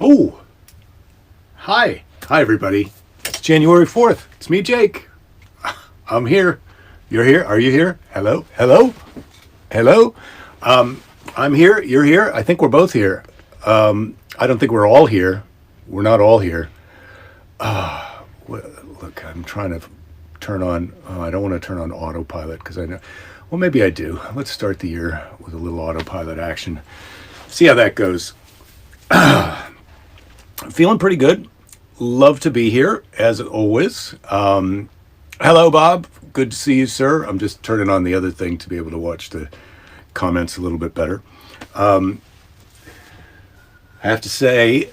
Oh, hi. Hi, everybody. It's January 4th. It's me, Jake. I'm here. You're here? Are you here? Hello? Hello? Hello? I'm here. You're here. I think we're both here. I don't think we're all here. We're not all here. Look, I'm trying to turn on, I don't want to turn on autopilot because I know, well, maybe I do. Let's start the year with a little autopilot action. See how that goes. Feeling pretty good. Love to be here, as always. Hello, Bob. Good to see you, sir. I'm just turning on the other thing to be able to watch the comments a little bit better. I have to say,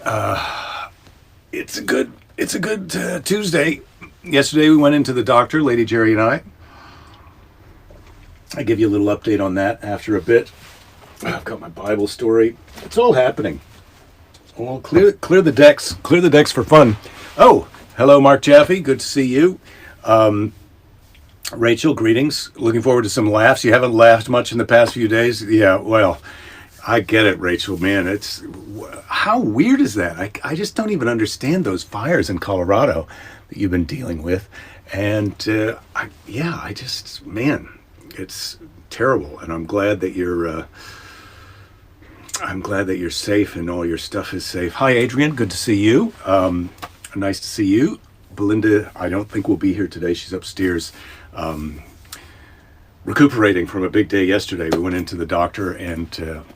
it's a good Tuesday. Yesterday we went into the doctor, Lady Jerry and I. I give you a little update on that after a bit. I've got my Bible story. It's all happening. Well, clear the decks. Clear the decks for fun. Oh, hello, Mark Jaffe. Good to see you. Rachel, greetings. Looking forward to some laughs. You haven't laughed much in the past few days. Yeah, well, I get it, Rachel. Man, it's how weird is that? I just don't even understand those fires in Colorado that you've been dealing with. And man, it's terrible. And I'm glad that you're safe and all your stuff is safe. Hi, Adrian. Good to see you. Nice to see you. Belinda, I don't think will be here today. She's upstairs recuperating from a big day yesterday. We went into the doctor and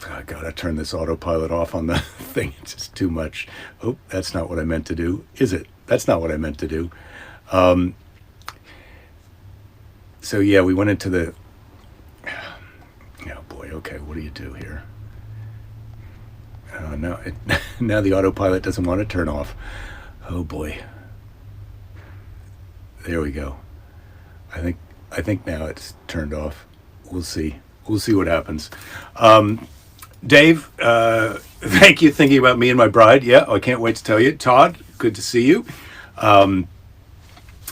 I gotta turn this autopilot off on the thing. It's just too much. Oh, that's not what I meant to do. Is it? That's not what I meant to do. So yeah, we went into the, oh boy, okay, what do you do here? Now the autopilot doesn't want to turn off. Oh boy. There we go. I think now it's turned off. We'll see. We'll see what happens. Dave, thank you thinking about me and my bride. Yeah, I can't wait to tell you. Todd, good to see you.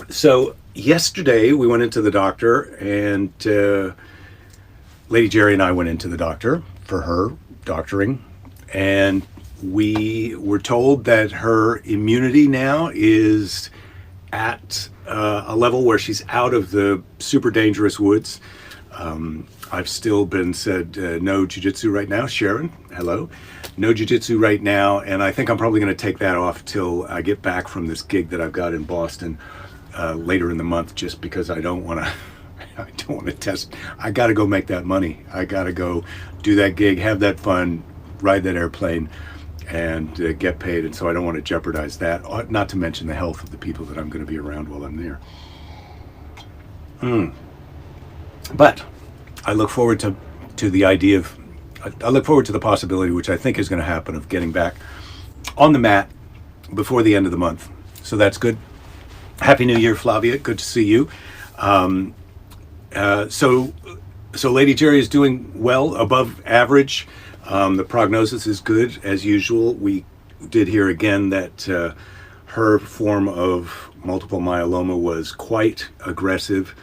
So yesterday we went into the doctor and Lady Jerry and I went into the doctor for her doctoring. And we were told that her immunity now is at a level where she's out of the super dangerous woods. I've still been said no jiu-jitsu right now. Sharon, hello. No jiu-jitsu right now, and I think I'm probably going to take that off till I get back from this gig that I've got in Boston later in the month, just because I don't want to. I don't want to test. I got to go make that money. I got to go do that gig, have that fun, ride that airplane, and get paid. And so I don't want to jeopardize that, not to mention the health of the people that I'm going to be around while I'm there. But I look forward to the idea of, I look forward to the possibility, which I think is going to happen, of getting back on the mat before the end of the month. So that's good. Happy New Year, Flavia. Good to see you. So Lady Jerry is doing well, above average. The prognosis is good, as usual. We did hear again that her form of multiple myeloma was quite aggressive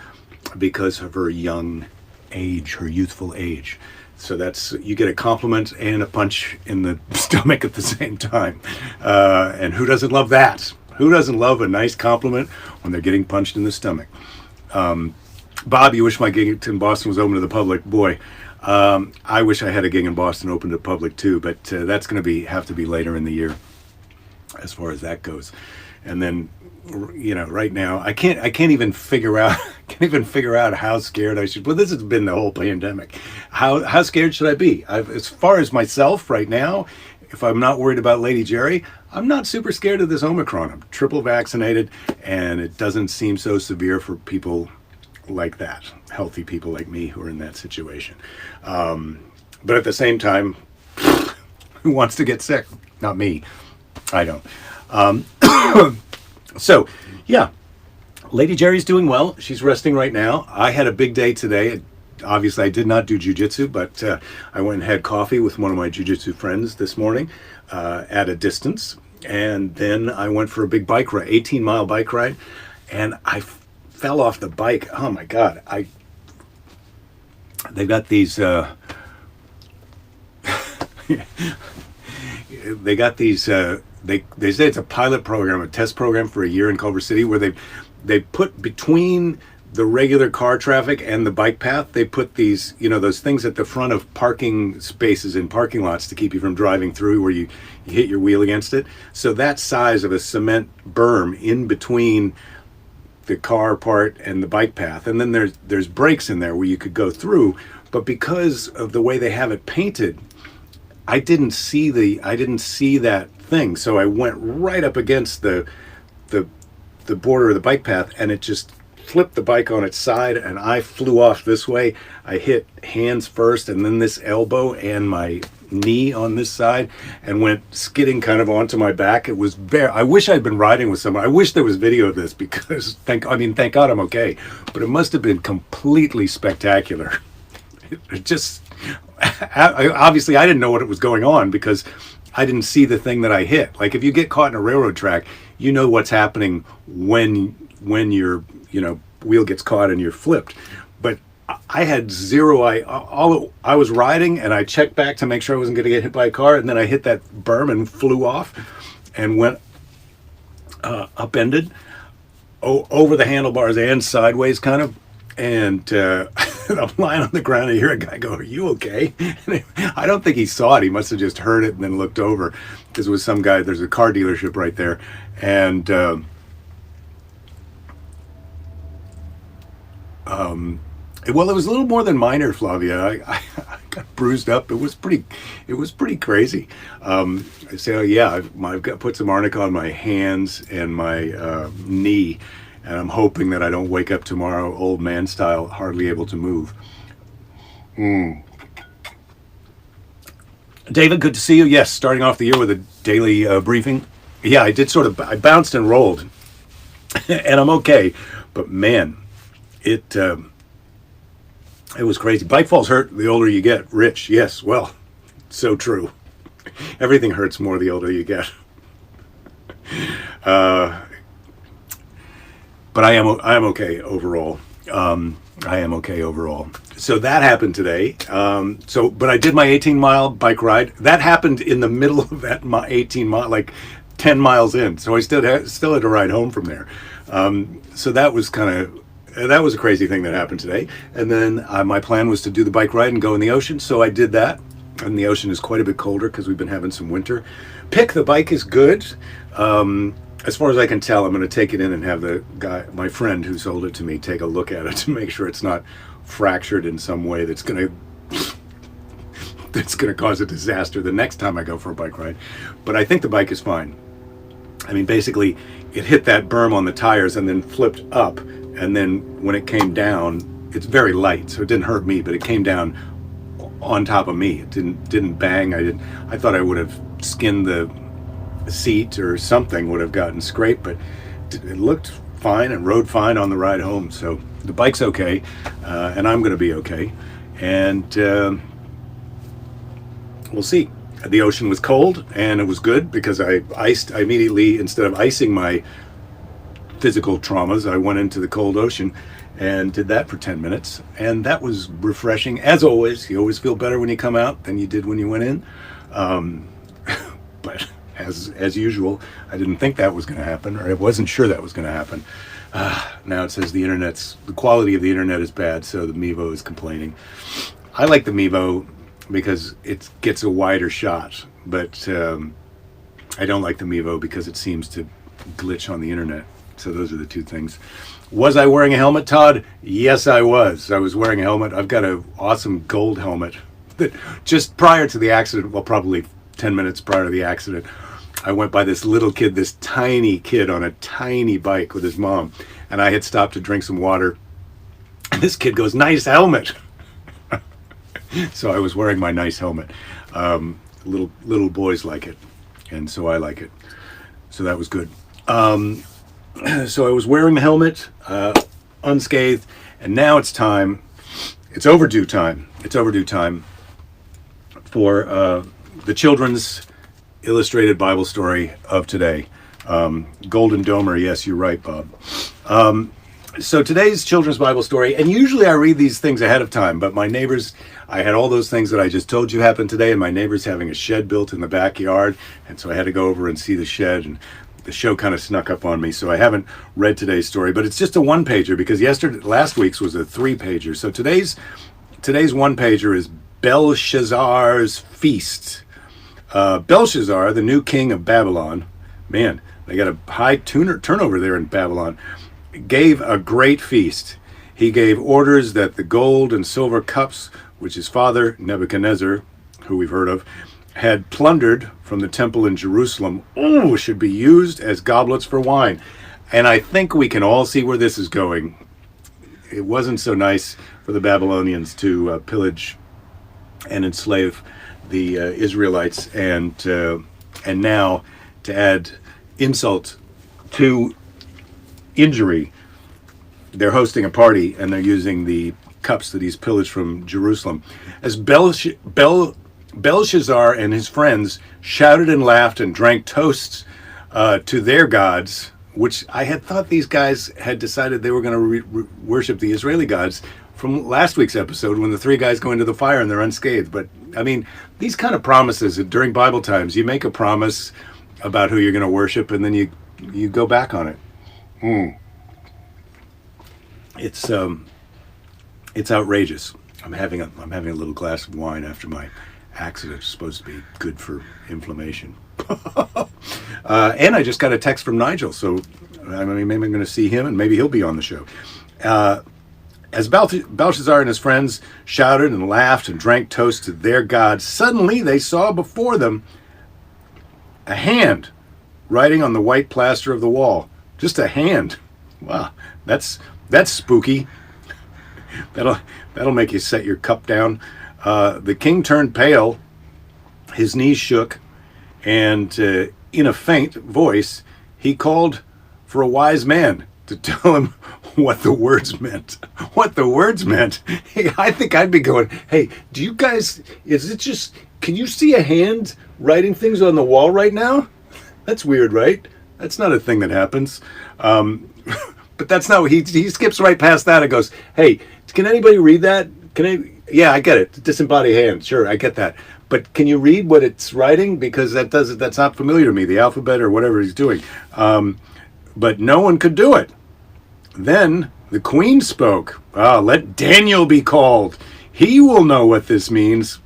because of her young age, her youthful age. So that's, you get a compliment and a punch in the stomach at the same time. And who doesn't love that? Who doesn't love a nice compliment when they're getting punched in the stomach? Bob, you wish my gig in Boston was open to the public. Boy, I wish I had a gig in Boston open to the public too, but that's going to have to be later in the year as far as that goes. And then, right now I can't even figure out how scared I should. Well, this has been the whole pandemic. How scared should I be? As far as myself right now, if I'm not worried about Lady Jerry, I'm not super scared of this Omicron. I'm triple vaccinated, and it doesn't seem so severe for people like that, healthy people like me who are in that situation. But at the same time, who wants to get sick? Not me. I don't. So, yeah, Lady Jerry's doing well. She's resting right now. I had a big day today. Obviously, I did not do jiu-jitsu, but I went and had coffee with one of my jiu-jitsu friends this morning at a distance. And then I went for a big bike ride, 18-mile bike ride, and I fell off the bike. Oh my God. They've got these they got these. They say it's a pilot program, a test program for a year in Culver City, where they put between the regular car traffic and the bike path, they put these, those things at the front of parking spaces in parking lots to keep you from driving through, where you hit your wheel against it. So that size of a cement berm in between the car part and the bike path, and then there's breaks in there where you could go through. But because of the way they have it painted, I didn't see that thing. So I went right up against the border of the bike path, and it just flipped the bike on its side, and I flew off this way. I hit hands first, and then this elbow and my knee on this side, and went skidding kind of onto my back. It was I wish I'd been riding with someone. I wish there was video of this, because thank God I'm okay. But it must have been completely spectacular. It just, obviously I didn't know what was going on, because I didn't see the thing that I hit. Like, if you get caught in a railroad track, you know what's happening when your wheel gets caught and you're flipped. But I had zero. I was riding, and I checked back to make sure I wasn't going to get hit by a car, and then I hit that berm and flew off, and went upended over the handlebars and sideways, kind of. And I'm lying on the ground, and I hear a guy go, "Are you okay?" And I don't think he saw it. He must have just heard it and then looked over, because it was some guy. There's a car dealership right there, and well, it was a little more than minor, Flavia. I got bruised up. It was pretty crazy. So yeah, I've got put some arnica on my hands and my knee, and I'm hoping that I don't wake up tomorrow old man style, hardly able to move. David, good to see you. Yes, starting off the year with a daily briefing. Yeah, I did I bounced and rolled, and I'm okay. But man, it was crazy. Bike falls hurt the older you get. Rich, yes, well, so true. Everything hurts more the older you get. But I am okay overall. I am okay overall. So that happened today. But I did my 18-mile bike ride. That happened in the middle of that 18-mile, like 10 miles in. So I still had to ride home from there. So that was a crazy thing that happened today. And then my plan was to do the bike ride and go in the ocean. So I did that. And the ocean is quite a bit colder because we've been having some winter. The bike is good. As far as I can tell, I'm going to take it in and have my friend who sold it to me, take a look at it to make sure it's not fractured in some way that's going to cause a disaster the next time I go for a bike ride. But I think the bike is fine. I mean, basically, it hit that berm on the tires and then flipped up. And then when it came down, it's very light, so it didn't hurt me, but it came down on top of me. It didn't bang. I thought I would have skinned the seat or something, would have gotten scraped, but it looked fine and rode fine on the ride home. So the bike's okay, and I'm going to be okay. And we'll see. The ocean was cold, and it was good because I immediately, instead of icing my physical traumas, I went into the cold ocean and did that for 10 minutes, and that was refreshing. As always, you always feel better when you come out than you did when you went in. But as usual, I didn't think that was going to happen, or I wasn't sure that was going to happen. Now it says the quality of the internet is bad, so the Mevo is complaining. I like the Mevo because it gets a wider shot, but I don't like the Mevo because it seems to glitch on the internet. So those are the two things. Was I wearing a helmet, Todd? Yes, I was. I was wearing a helmet. I've got an awesome gold helmet that just prior to the accident, well, probably 10 minutes prior to the accident, I went by this tiny kid on a tiny bike with his mom, and I had stopped to drink some water. And this kid goes, "Nice helmet." So I was wearing my nice helmet. Little boys like it, and so I like it. So that was good. So I was wearing the helmet, unscathed, and now it's time. It's overdue time. It's overdue time for the children's illustrated Bible story of today. Golden Domer, yes, you're right, Bob. So today's children's Bible story, and usually I read these things ahead of time, but my neighbors, I had all those things that I just told you happened today, and my neighbor's having a shed built in the backyard, and so I had to go over and see the shed, and the show kind of snuck up on me, so I haven't read today's story, but it's just a one-pager, because last week's was a three-pager. So today's one-pager is Belshazzar's Feast. Belshazzar, the new king of Babylon, man, they got a high turnover there in Babylon, gave a great feast. He gave orders that the gold and silver cups, which his father Nebuchadnezzar, who we've heard of, had plundered from the temple in Jerusalem, should be used as goblets for wine. And I think we can all see where this is going. It wasn't so nice for the Babylonians to pillage and enslave the Israelites, and now to add insult to injury, they're hosting a party and they're using the cups that he's pillaged from Jerusalem. As Belshazzar and his friends shouted and laughed and drank toasts to their gods, which I had thought these guys had decided they were going to worship the Israeli gods from last week's episode when the three guys go into the fire and they're unscathed. But I mean, these kind of promises during Bible times, you make a promise about who you're going to worship and then you go back on it. It's outrageous. I'm having a little glass of wine after my accident. It's supposed to be good for inflammation. And I just got a text from Nigel, so I mean, maybe I'm going to see him and maybe he'll be on the show. As Belshazzar and his friends shouted and laughed and drank toast to their gods, suddenly they saw before them a hand writing on the white plaster of the wall. Just a hand. Wow, that's spooky. That'll make you set your cup down. The king turned pale, his knees shook, and in a faint voice, he called for a wise man to tell him what the words meant. What the words meant. Hey, I think I'd be going, hey, do you guys, can you see a hand writing things on the wall right now? That's weird, right? That's not a thing that happens. But that's not, he skips right past that and goes, hey, can anybody read that? Yeah, I get it. Disembodied hand. Sure, I get that. But can you read what it's writing? Because that's not familiar to me, the alphabet or whatever he's doing. But no one could do it. Then the queen spoke. Let Daniel be called. He will know what this means.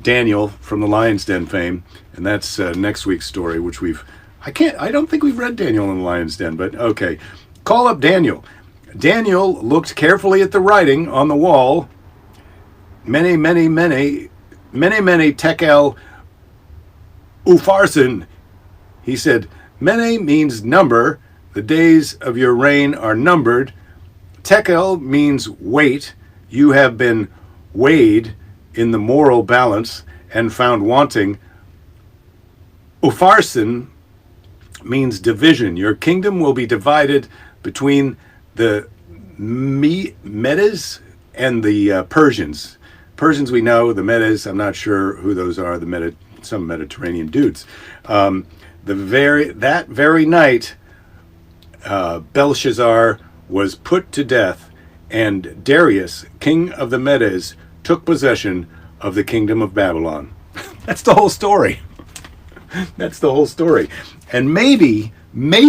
Daniel from the Lion's Den fame. And that's next week's story, which I don't think we've read Daniel in the Lion's Den, but okay. Call up Daniel. Daniel looked carefully at the writing on the wall. Many tekel upharsin. He said, mene means number. The days of your reign are numbered. Tekel means weight. You have been weighed in the moral balance and found wanting. Upharsin means division. Your kingdom will be divided between the Medes and the Persians. Persians we know, the Medes, I'm not sure who those are, some Mediterranean dudes. That very night, Belshazzar was put to death, and Darius, king of the Medes, took possession of the kingdom of Babylon. That's the whole story. That's the whole story. And maybe, they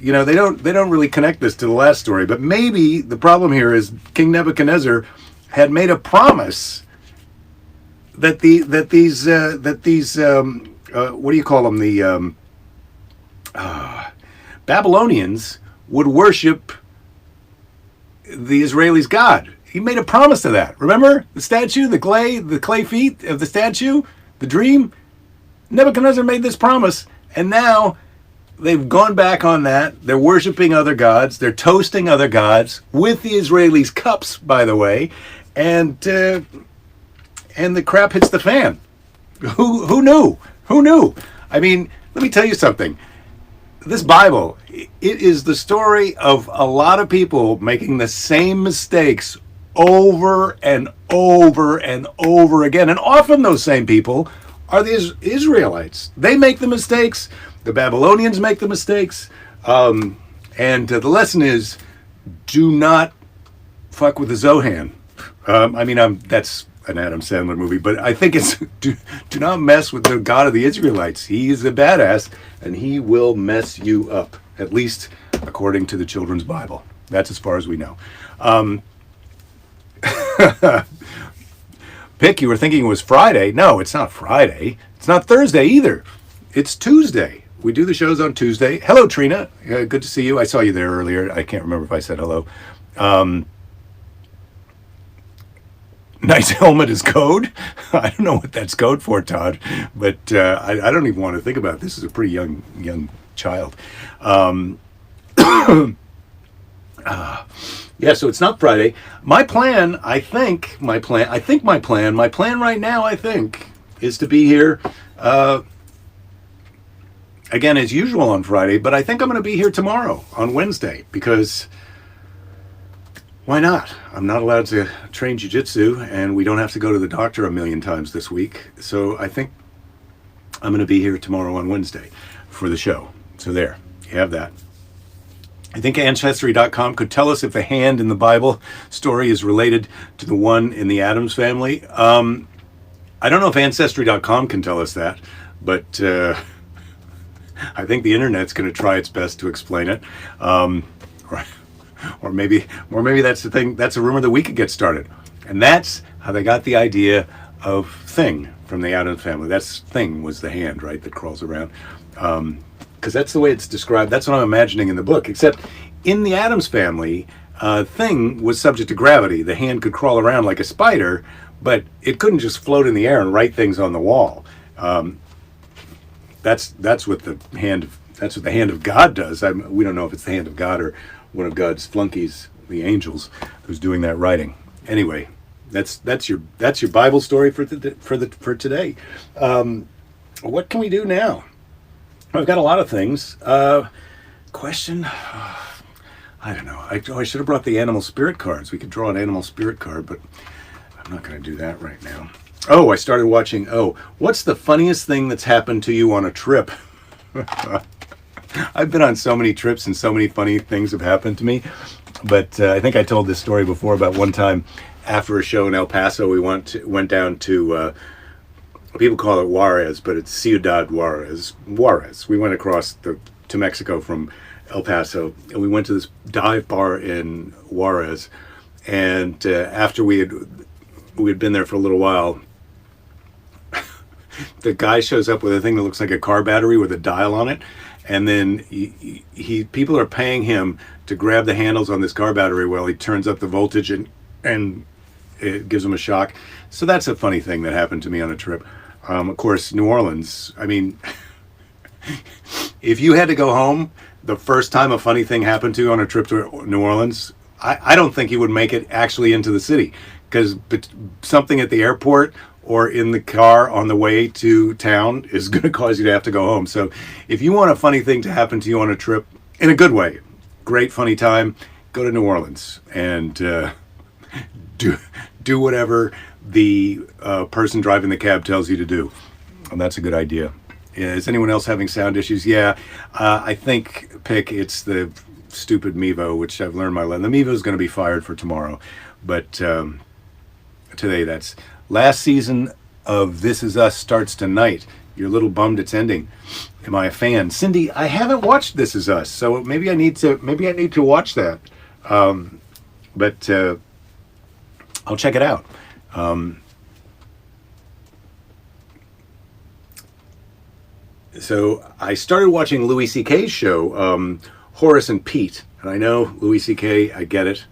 don't really connect this to the last story, but maybe the problem here is King Nebuchadnezzar had made a promise that these what do you call them, the Babylonians would worship the Israelis' God. He made a promise to that. Remember the statue, the clay feet of the statue, the dream? Nebuchadnezzar made this promise, and now they've gone back on that. They're worshiping other gods. They're toasting other gods with the Israelis' cups, by the way, and the crap hits the fan. Who knew? Who knew? I mean, let me tell you something. This Bible, it is the story of a lot of people making the same mistakes over and over and over again. And often those same people are the Israelites. They make the mistakes. The Babylonians make the mistakes. And the lesson is, do not fuck with the Zohan. That's an Adam Sandler movie, but I think it's do not mess with the God of the Israelites. He is a badass, and he will mess you up, at least according to the children's Bible. That's as far as we know. Pick, you were thinking it was Friday. No, it's not Friday. It's not Thursday either. It's Tuesday. We do the shows on Tuesday. Hello, Trina. Good to see you. I saw you there earlier. I can't remember if I said hello. Nice helmet is code. I don't know what that's code for, Todd, but I don't even want to think about it. This is a pretty young child. Yeah, so it's not Friday. My plan right now, I think, is to be here again as usual on Friday, but I think I'm going to be here tomorrow on Wednesday because why not? I'm not allowed to train Jiu Jitsu and we don't have to go to the doctor a million times this week. So I think I'm going to be here tomorrow on Wednesday for the show. So there, you have that. I think Ancestry.com could tell us if the hand in the Bible story is related to the one in the Addams family. I don't know if Ancestry.com can tell us that, but I think the internet's going to try its best to explain it. Or maybe that's the thing. That's a rumor that we could get started, and that's how they got the idea of Thing from the Addams family. That's Thing was the hand, right, that crawls around. Because that's the way it's described. That's what I'm imagining in the book. Except in the Addams family, Thing was subject to gravity. The hand could crawl around like a spider, but it couldn't just float in the air and write things on the wall. That's what the hand of God does. We don't know if it's the hand of God or one of God's flunkies, the angels, who's doing that writing. Anyway, that's your Bible story for today. What can we do now? I've got a lot of things. Question? I don't know. I should have brought the animal spirit cards. We could draw an animal spirit card, but I'm not going to do that right now. Oh, I started watching. What's the funniest thing that's happened to you on a trip? I've been on so many trips and so many funny things have happened to me. But I think I told this story before about one time after a show in El Paso, we went down to, people call it Juarez, but it's Ciudad Juarez. We went across to Mexico from El Paso, and we went to this dive bar in Juarez. And after we had been there for a little while, the guy shows up with a thing that looks like a car battery with a dial on it. And then people are paying him to grab the handles on this car battery while he turns up the voltage and it gives him a shock. So that's a funny thing that happened to me on a trip. Of course, New Orleans. I mean, if you had to go home the first time a funny thing happened to you on a trip to New Orleans, I don't think you would make it actually into the city, because something at the airport or in the car on the way to town is going to cause you to have to go home. So if you want a funny thing to happen to you on a trip, in a good way, great funny time, go to New Orleans and do whatever the person driving the cab tells you to do. And that's a good idea. Is anyone else having sound issues? Yeah, I think, Pick, it's the stupid Mevo, which I've learned my lesson. The Mevo is going to be fired for tomorrow. But today, that's... Last season of This Is Us starts tonight. You're a little bummed it's ending. Am I a fan? Cindy, I haven't watched This Is Us, so maybe I need to watch that. But I'll check it out. So I started watching Louis C.K.'s show, Horace and Pete. And I know Louis C.K., I get it.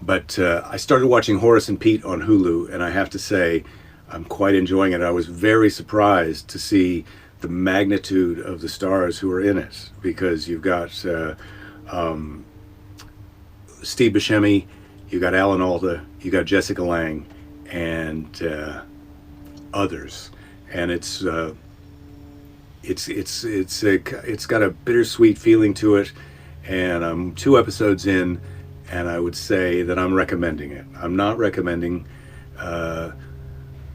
But I started watching Horace and Pete on Hulu, and I have to say, I'm quite enjoying it. I was very surprised to see the magnitude of the stars who are in it, because you've got Steve Buscemi, you've got Alan Alda, you've got Jessica Lange, and others. And it's got a bittersweet feeling to it, and I'm 2 episodes in. And I would say that I'm recommending it. I'm not recommending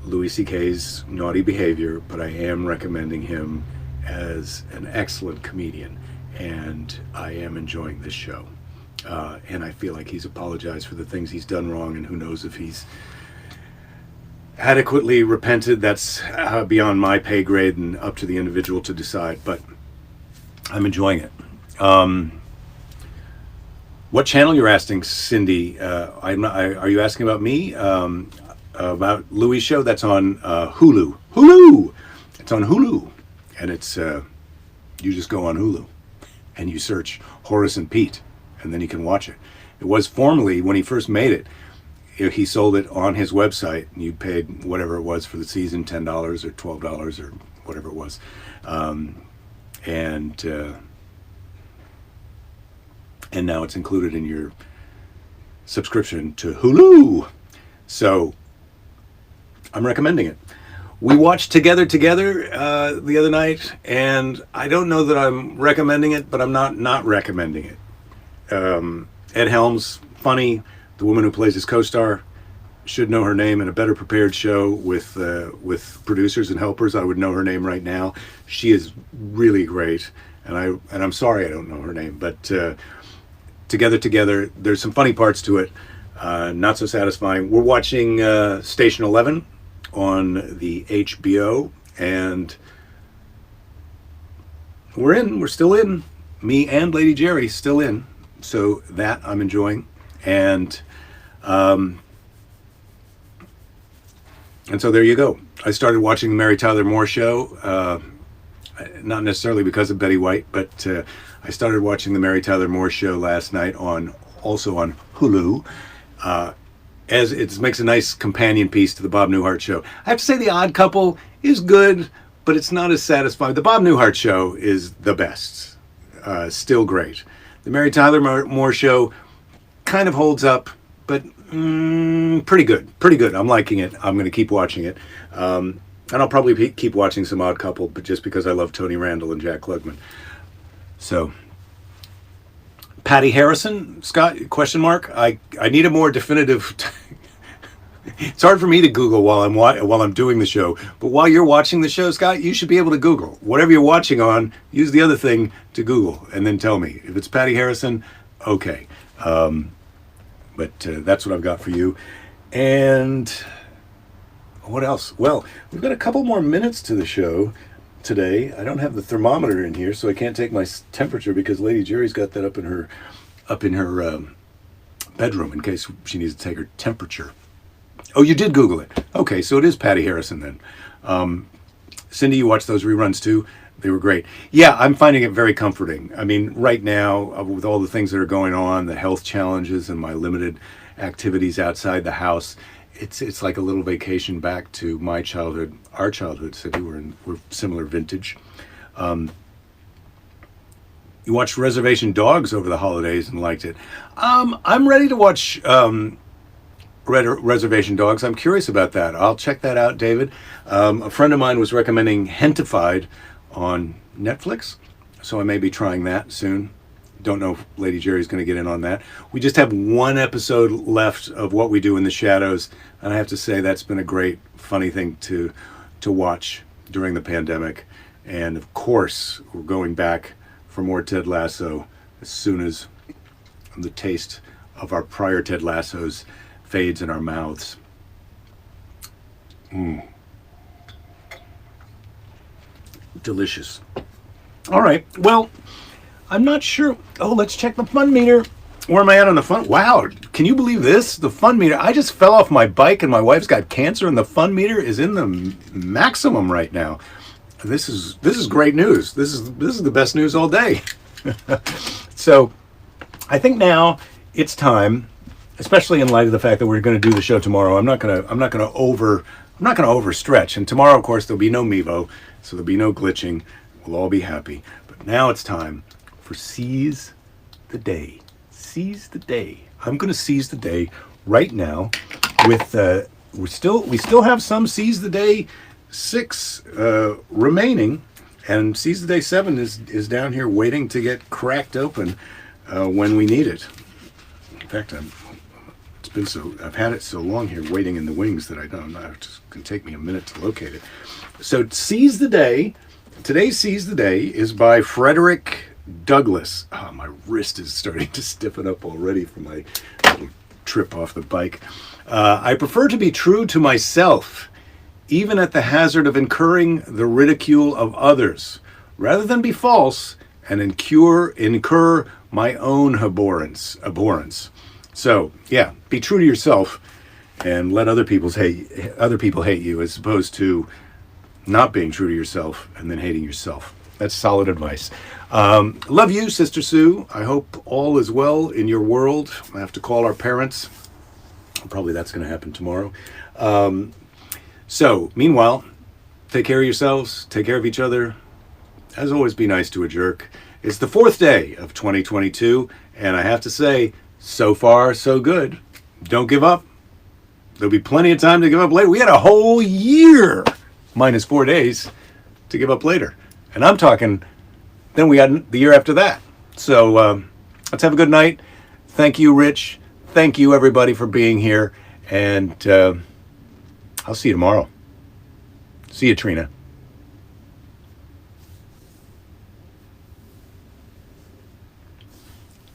Louis C.K.'s naughty behavior, but I am recommending him as an excellent comedian. and I am enjoying this show. And I feel like he's apologized for the things he's done wrong, and who knows if he's adequately repented. That's beyond my pay grade and up to the individual to decide, but I'm enjoying it. What channel you're asking, Cindy? Are you asking about me? About Louis' show? That's on Hulu. Hulu! It's on Hulu. And it's, you just go on Hulu and you search Horace and Pete, and then you can watch it. It was formerly, when he first made it, he sold it on his website, and you paid whatever it was for the season, $10 or $12 or whatever it was. And now it's included in your subscription to Hulu. So I'm recommending it. We watched Together the other night, and I don't know that I'm recommending it, but I'm not recommending it. Ed Helms, funny. The woman who plays his co-star, should know her name. In a better prepared show with producers and helpers, I would know her name right now. She is really great, and I'm sorry I don't know her name, but Together, there's some funny parts to it, not so satisfying. We're watching Station 11 on the HBO, and we're still in. Me and Lady Jerry still in, so that I'm enjoying. And so there you go. I started watching the Mary Tyler Moore Show, not necessarily because of Betty White, but I started watching the Mary Tyler Moore Show last night also on Hulu, as it makes a nice companion piece to the Bob Newhart Show. I have to say The Odd Couple is good, but it's not as satisfying. The Bob Newhart Show is the best, still great. The Mary Tyler Moore Show kind of holds up, but pretty good. I'm liking it. I'm going to keep watching it. And I'll probably keep watching some Odd Couple, but just because I love Tony Randall and Jack Klugman. So, Patty Harrison, Scott, question mark? I need a more definitive... It's hard for me to Google while I'm doing the show, but while you're watching the show, Scott, you should be able to Google. Whatever you're watching on, use the other thing to Google, and then tell me. If it's Patty Harrison, okay. But that's what I've got for you. And what else? Well, we've got a couple more minutes to the show today. I don't have the thermometer in here, so I can't take my temperature because Lady Jerry's got that up in her bedroom in case she needs to take her temperature. Oh, you did Google it. Okay, so it is Patty Harrison then. Cindy, you watched those reruns too? They were great. Yeah, I'm finding it very comforting. I mean, right now, with all the things that are going on, the health challenges and my limited activities outside the house, it's like a little vacation back to my childhood, our childhood. Cindy, we're similar vintage. You watched Reservation Dogs over the holidays and liked it. I'm ready to watch Reservation Dogs. I'm curious about that. I'll check that out, David. A friend of mine was recommending Hentified on Netflix, so I may be trying that soon. Don't know if Lady Jerry's going to get in on that. We just have one episode left of What We Do in the Shadows, and I have to say that's been a great, funny thing to watch during the pandemic. And of course, we're going back for more Ted Lasso as soon as the taste of our prior Ted Lassos fades in our mouths. Delicious. All right. Well, I'm not sure. Oh, let's check the fun meter. Where am I at on the fun? Wow. Can you believe this? The fun meter. I just fell off my bike and my wife's got cancer and the fun meter is in the maximum right now. This is great news. This is the best news all day. So, I think now it's time, especially in light of the fact that we're going to do the show tomorrow. I'm not going to overstretch. And tomorrow, of course, there'll be no Mevo, so there'll be no glitching. We'll all be happy. But now it's time for Seize the Day. Seize the Day. I'm going to seize the day right now with we still have some Seize the Day 6 remaining, and Seize the Day 7 is down here waiting to get cracked open when we need it. In fact, I've had it so long here waiting in the wings that it's going to take me a minute to locate it. So Seize the Day. Today's Seize the Day is by Frederick Douglas. Oh, my wrist is starting to stiffen up already from my little trip off the bike. I prefer to be true to myself, even at the hazard of incurring the ridicule of others, rather than be false and incur my own abhorrence. So, yeah, be true to yourself and let other people hate you, as opposed to not being true to yourself and then hating yourself. That's solid advice. Love you, Sister Sue. I hope all is well in your world. I have to call our parents. Probably that's going to happen tomorrow. So, meanwhile, take care of yourselves. Take care of each other. As always, be nice to a jerk. It's the 4th day of 2022, and I have to say, so far, so good. Don't give up. There'll be plenty of time to give up later. We had a whole year, minus 4 days, to give up later. And I'm talking, then we had the year after that. So let's have a good night. Thank you, Rich. Thank you, everybody, for being here. And I'll see you tomorrow. See you, Trina.